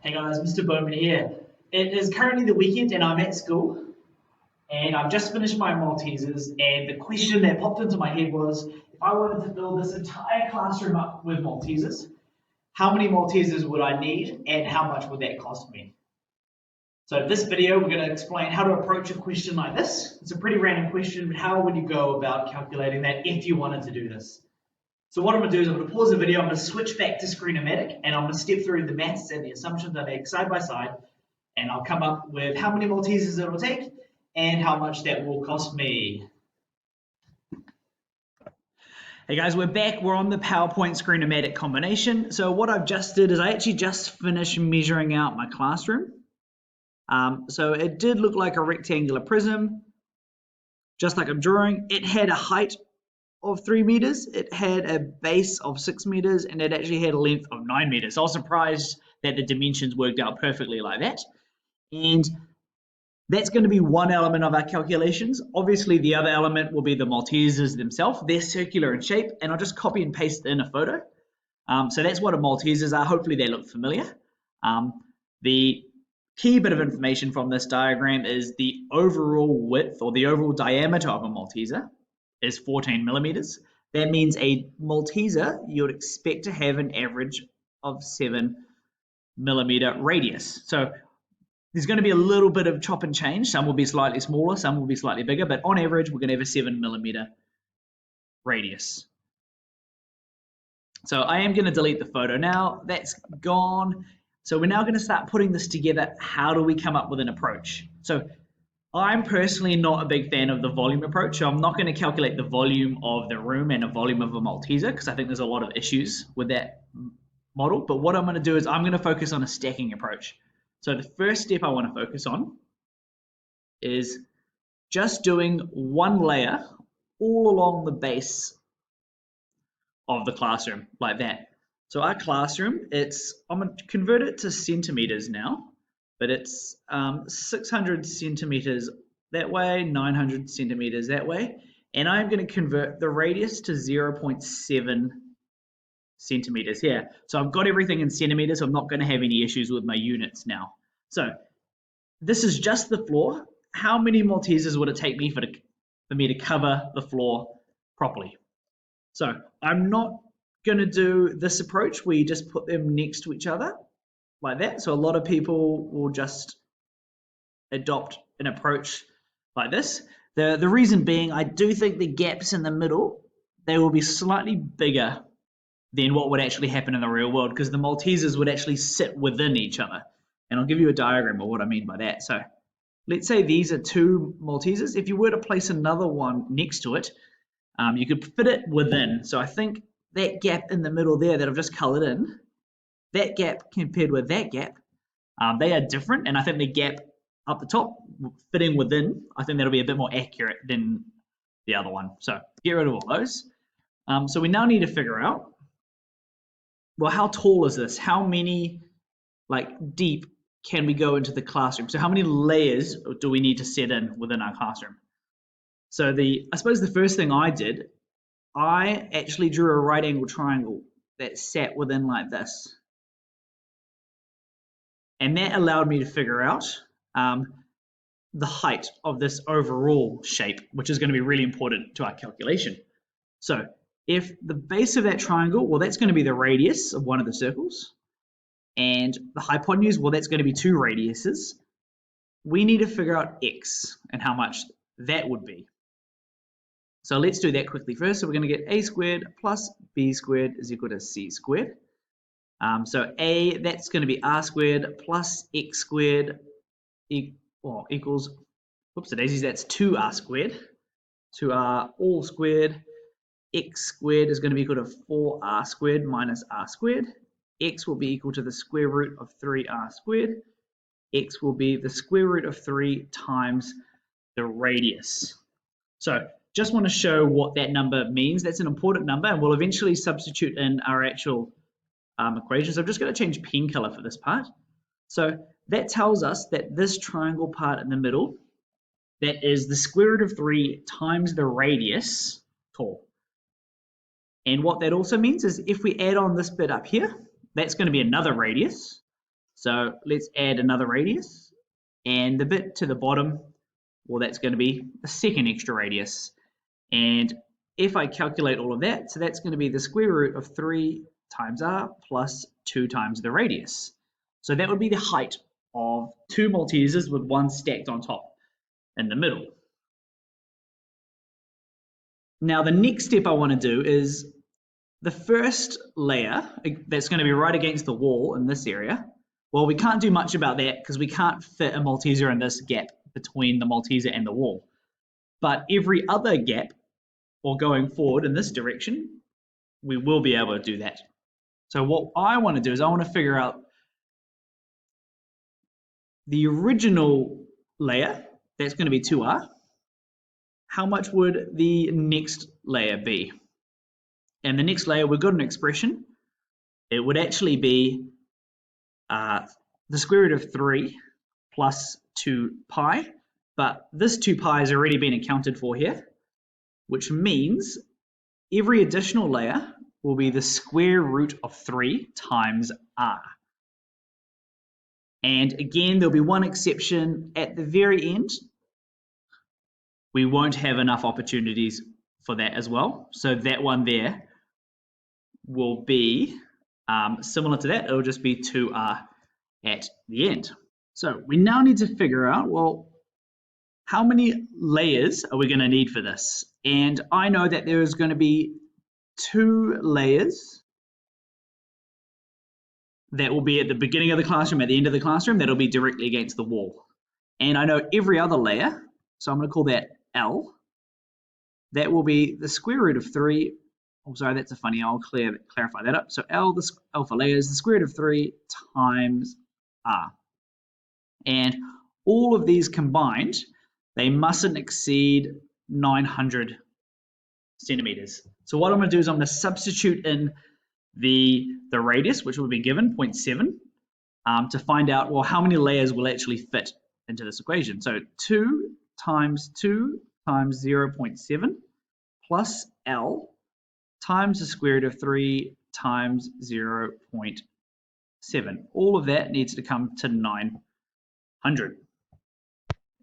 Hey guys, Mr. Bowman here. It is currently the weekend and I'm at school and I've just finished my Maltesers, and the question that popped into my head was, if I wanted to fill this entire classroom up with Maltesers, how many Maltesers would I need and how much would that cost me? So in this video we're going to explain how to approach a question like this. It's a pretty random question, but how would you go about calculating that if you wanted to do this? So what I'm going to do is I'm going to pause the video, I'm going to switch back to Screenomatic, and I'm going to step through the maths and the assumptions I make side by side, and I'll come up with how many Maltesers it will take and how much that will cost me. Hey guys, we're back. We're on the PowerPoint Screenomatic combination. So what I've just did is I actually just finished measuring out my classroom. So it did look like a rectangular prism, just like I'm drawing. It had a height of 3 meters, it had a base of 6 meters, and it actually had a length of 9 meters. So I was surprised that the dimensions worked out perfectly like that. And that's going to be one element of our calculations. Obviously, the other element will be the Maltesers themselves. They're circular in shape, and I'll just copy and paste in a photo. So that's what a Maltesers are. Hopefully they look familiar. The key bit of information from this diagram is the overall width or the overall diameter of a Malteser is 14 millimeters. That means a Malteser you would expect to have an average of 7 millimeter radius. So there's going to be a little bit of chop and change. Some will be slightly smaller, some will be slightly bigger, but on average we're going to have a 7 millimeter radius. So I am going to delete the photo now. That's gone. So we're now going to start putting this together. How do we come up with an approach? So I'm personally not a big fan of the volume approach, so I'm not going to calculate the volume of the room and the volume of a Malteser because I think there's a lot of issues with that model. But what I'm going to do is I'm going to focus on a stacking approach. So the first step I want to focus on is just doing one layer all along the base of the classroom like that. So our classroom, I'm going to convert it to centimeters now. But it's 600 centimeters that way, 900 centimeters that way, and I'm going to convert the radius to 0.7 centimeters here. So I've got everything in centimeters, so I'm not going to have any issues with my units now. So this is just the floor. How many Maltesers would it take me for me to cover the floor properly? So I'm not going to do this approach where you just put them next to each other like that. So a lot of people will just adopt an approach like this. The reason being, I do think the gaps in the middle, they will be slightly bigger than what would actually happen in the real world, because the Maltesers would actually sit within each other. And I'll give you a diagram of what I mean by that. So let's say these are two Maltesers. If you were to place another one next to it, you could fit it within. So I think that gap in the middle there that I've just colored in, that gap compared with that gap, they are different, and I think the gap up the top fitting within, I think that'll be a bit more accurate than the other one. So get rid of all those. So we now need to figure out, well, how tall is this? How many deep can we go into the classroom? So how many layers do we need to set in within our classroom? So I suppose the first thing I did, I actually drew a right angle triangle that sat within like this. And that allowed me to figure out the height of this overall shape, which is going to be really important to our calculation. So if the base of that triangle, well, that's going to be the radius of one of the circles, and the hypotenuse, well, that's going to be two radiuses. We need to figure out x and how much that would be. So let's do that quickly first. So we're going to get a squared plus b squared is equal to c squared. So a, that's going to be r squared plus x squared equals, whoops, daisies, that's 2r squared. 2r all squared. X squared is going to be equal to 4r squared minus r squared. X will be equal to the square root of 3r squared. X will be the square root of 3 times the radius. So just want to show what that number means. That's an important number, and we'll eventually substitute in our actual equation. So I'm just going to change pen color for this part. So that tells us that this triangle part in the middle, that is the square root of 3 times the radius tall. And what that also means is if we add on this bit up here, that's going to be another radius. So let's add another radius, and the bit to the bottom, well, that's going to be a second extra radius. And if I calculate all of that, so that's going to be the square root of 3 times r plus 2 times the radius. So that would be the height of 2 Maltesers with one stacked on top in the middle. Now the next step I want to do is the first layer that's going to be right against the wall in this area. Well, we can't do much about that because we can't fit a Malteser in this gap between the Malteser and the wall. But every other gap, or going forward in this direction, we will be able to do that. So what I want to do is I want to figure out the original layer, that's going to be 2r. How much would the next layer be? And the next layer, we've got an expression. It would actually be the square root of 3 plus 2 pi, but this 2 pi has already been accounted for here, which means every additional layer will be the square root of 3 times r. And again, there'll be one exception at the very end. We won't have enough opportunities for that as well. So that one there will be similar to that. It'll just be 2r at the end. So we now need to figure out, well, how many layers are we going to need for this? And I know that there is going to be 2 layers that will be at the beginning of the classroom, at the end of the classroom, that'll be directly against the wall. And I know every other layer, so I'm going to call that L, that will be the square root of 3. Oh, sorry, that's a funny, I'll clarify that up. So L for layers, the square root of 3 times R. And all of these combined, they mustn't exceed 900 centimeters. So what I'm going to do is I'm going to substitute in the radius, which will be given 0.7, to find out, well, how many layers will actually fit into this equation. So 2 times 0.7 plus L times the square root of 3 times 0.7. All of that needs to come to 900.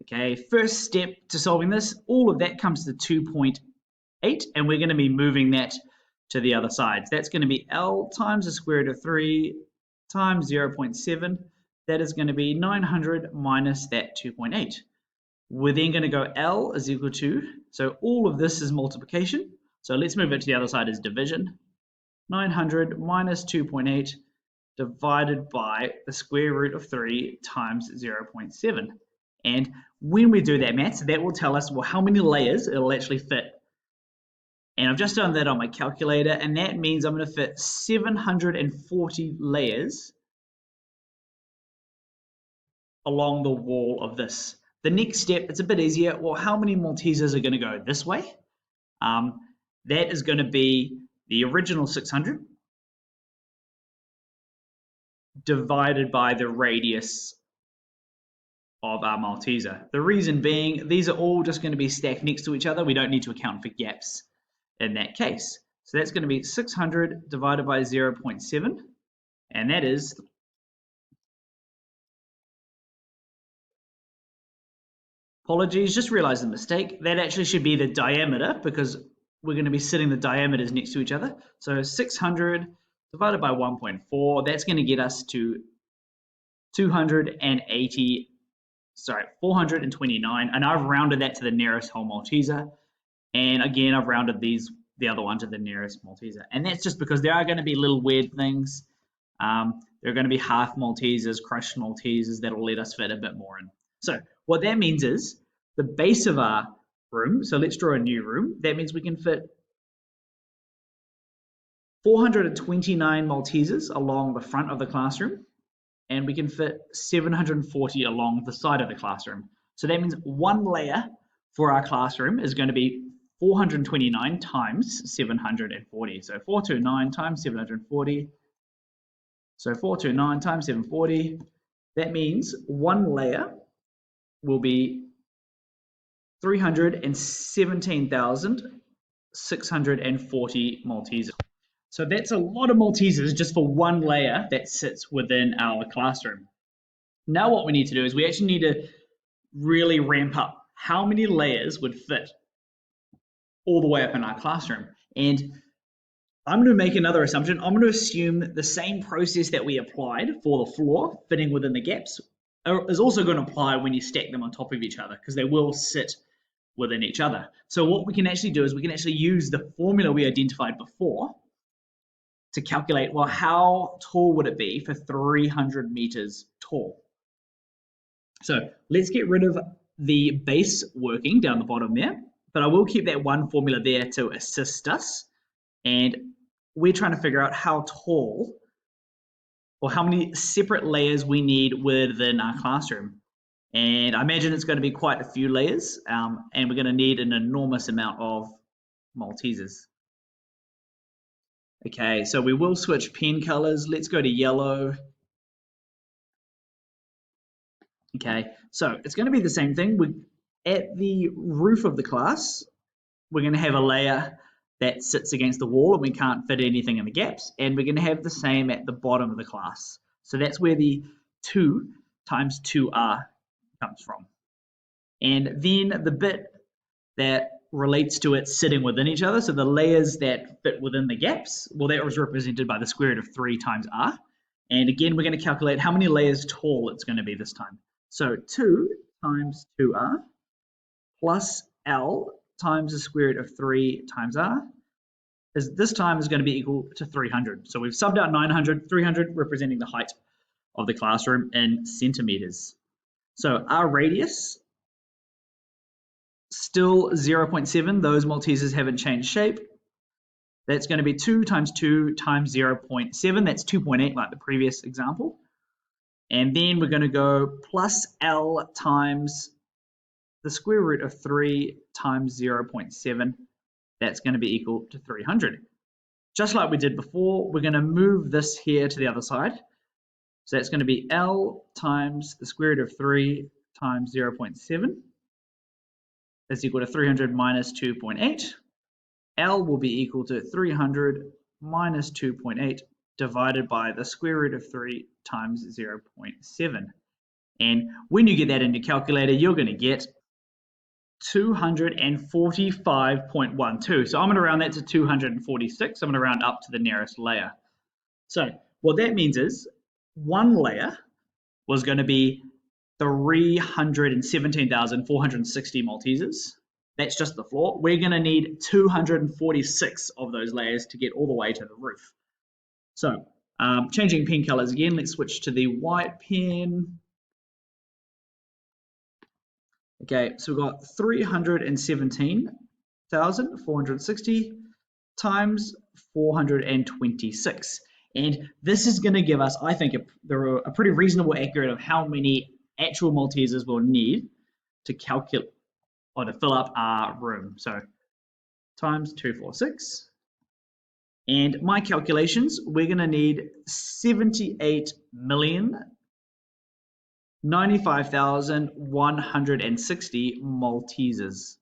Okay, first step to solving this, all of that comes to 2.8, and we're going to be moving that to the other sides. That's going to be L times the square root of 3 times 0.7. That is going to be 900 minus that 2.8. We're then going to go L is equal to, so all of this is multiplication. So let's move it to the other side as division. 900 minus 2.8 divided by the square root of 3 times 0.7. And when we do that maths, that will tell us, well, how many layers it'll actually fit. And I've just done that on my calculator, and that means I'm going to fit 740 layers along the wall of this. The next step, it's a bit easier. Well, how many Maltesers are going to go this way? That is going to be the original 600 divided by the radius of our Malteser. The reason being, these are all just going to be stacked next to each other. We don't need to account for gaps in that case. So that's going to be 600 divided by 0.7, and that is apologies, just realized the mistake. That actually should be the diameter because we're going to be sitting the diameters next to each other. So 600 divided by 1.4, that's going to get us to 429, and I've rounded that to the nearest whole Malteser. And again, I've rounded the other one to the nearest Malteser. And that's just because there are going to be little weird things. There are going to be half Maltesers, crushed Maltesers that will let us fit a bit more in. So what that means is the base of our room, so let's draw a new room, that means we can fit 429 Maltesers along the front of the classroom, and we can fit 740 along the side of the classroom. So that means one layer for our classroom is going to be 429 times 740. So 429 times 740. So 429 times 740. That means one layer will be 317,640 Maltesers. So that's a lot of Maltesers just for one layer that sits within our classroom. Now what we need to do is we actually need to really ramp up how many layers would fit all the way up in our classroom. And I'm going to make another assumption. I'm going to assume the same process that we applied for the floor, fitting within the gaps, is also going to apply when you stack them on top of each other, because they will sit within each other. So what we can actually do is we can actually use the formula we identified before to calculate, well, how tall would it be for 300 meters tall? So let's get rid of the base working down the bottom there, but I will keep that one formula there to assist us. And we're trying to figure out how tall or how many separate layers we need within our classroom. And I imagine it's going to be quite a few layers, and we're going to need an enormous amount of maltesers. Okay, so we will switch pen colors. Let's go to yellow. Okay, so it's going to be the same thing. At the roof of the class, we're going to have a layer that sits against the wall and we can't fit anything in the gaps, and we're going to have the same at the bottom of the class. So that's where the 2 times 2r comes from. And then the bit that relates to it sitting within each other, so the layers that fit within the gaps, well, that was represented by the square root of 3 times r. And again, we're going to calculate how many layers tall it's going to be this time. So 2 times 2r plus L times the square root of 3 times r this time is going to be equal to 300. So we've subbed out 900, 300 representing the height of the classroom in centimeters. So our radius, still 0.7. Those maltesers haven't changed shape. That's going to be 2 times 2 times 0.7. That's 2.8 like the previous example. And then we're going to go plus L times the square root of 3 times 0.7. That's going to be equal to 300. Just like we did before, we're going to move this here to the other side. So that's going to be L times the square root of 3 times 0.7 is equal to 300 minus 2.8. L will be equal to 300 minus 2.8 divided by the square root of 3 times 0.7. And when you get that in your calculator, you're going to get 245.12. So I'm going to round that to 246. I'm going to round up to the nearest layer. So what that means is one layer was going to be 317,460 maltesers. That's just the floor. We're going to need 246 of those layers to get all the way to the roof. So changing pen colors again, let's switch to the white pen. Okay, so we've got 317,460 times 426. And this is going to give us, I think, a pretty reasonable accurate of how many actual maltesers we'll need to calculate or to fill up our room. So times 246. And my calculations, we're going to need 78,095,160 maltesers.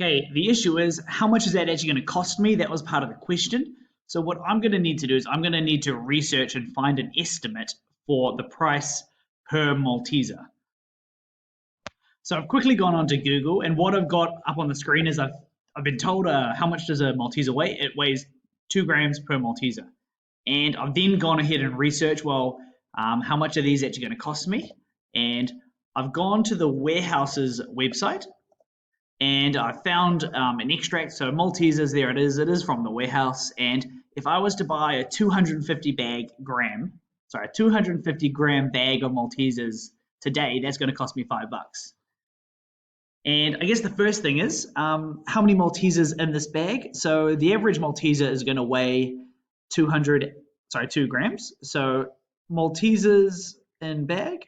Okay, the issue is, how much is that actually going to cost me? That was part of the question. So what I'm going to need to do is I'm going to need to research and find an estimate for the price per malteser. So I've quickly gone onto Google, and what I've got up on the screen is I've been told how much does a malteser weigh? It weighs 2 grams per malteser. And I've then gone ahead and researched, well, how much are these actually going to cost me? And I've gone to the warehouse's website, and I found an extract. So maltesers, there it is from the warehouse. And if I was to buy a 250 gram bag of maltesers today, that's going to cost me $5. And I guess the first thing is, how many maltesers in this bag? So the average malteser is going to weigh 2 grams. So maltesers in bag,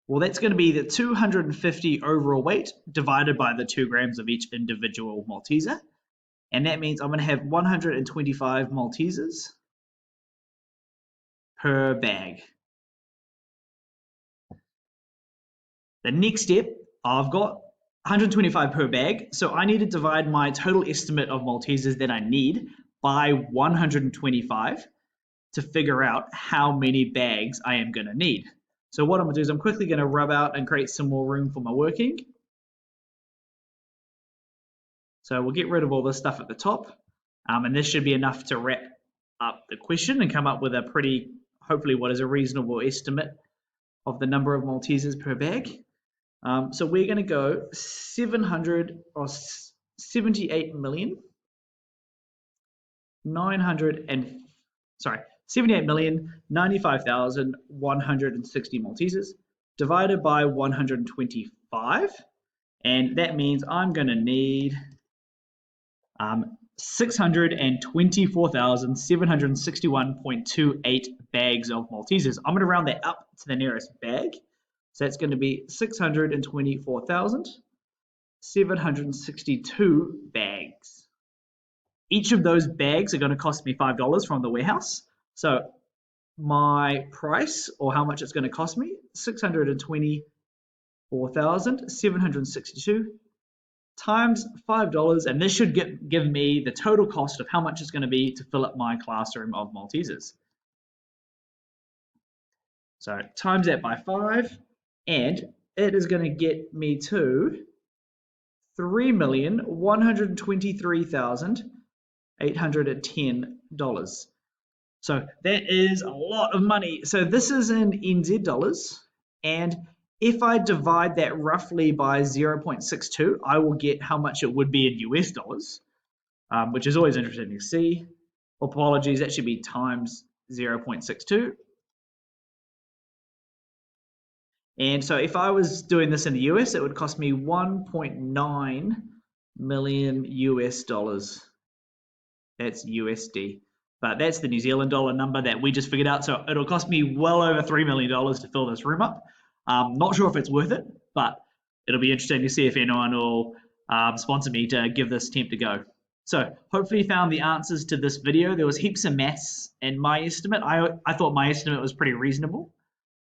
well, that's going to be the 250 overall weight divided by the 2 grams of each individual malteser. And that means I'm going to have 125 maltesers per bag. The next step, I've got 125 per bag, so I need to divide my total estimate of maltesers that I need by 125 to figure out how many bags I am going to need. So what I'm going to do is I'm quickly going to rub out and create some more room for my working. So we'll get rid of all this stuff at the top, and this should be enough to wrap up the question and come up with a pretty, hopefully what is a reasonable estimate of the number of Maltesers per bag. So we're going to go 78,095,160 Maltesers divided by 125, and that means I'm going to need 624,761.28 bags of Maltesers. I'm going to round that up to the nearest bag. So that's going to be 624,762 bags. Each of those bags are going to cost me $5 from the warehouse. So my price, or how much it's going to cost me, 624,762 times $5, and this should give me the total cost of how much it's going to be to fill up my classroom of Maltesers. So times that by 5, and it is going to get me to $3,123,810. So that is a lot of money. So this is in NZ dollars, and if I divide that roughly by 0.62, I will get how much it would be in US dollars, which is always interesting to see. Apologies, that should be times 0.62. And so if I was doing this in the US, it would cost me 1.9 million US dollars. That's USD. But that's the New Zealand dollar number that we just figured out. So it'll cost me well over $3 million to fill this room up. Not sure if it's worth it, but it'll be interesting to see if anyone will sponsor me to give this attempt a go. So hopefully you found the answers to this video. There was heaps of maths in my estimate. I thought my estimate was pretty reasonable.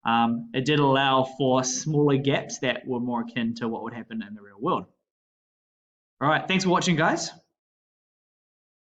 It did allow for smaller gaps that were more akin to what would happen in the real world. All right, thanks for watching, guys.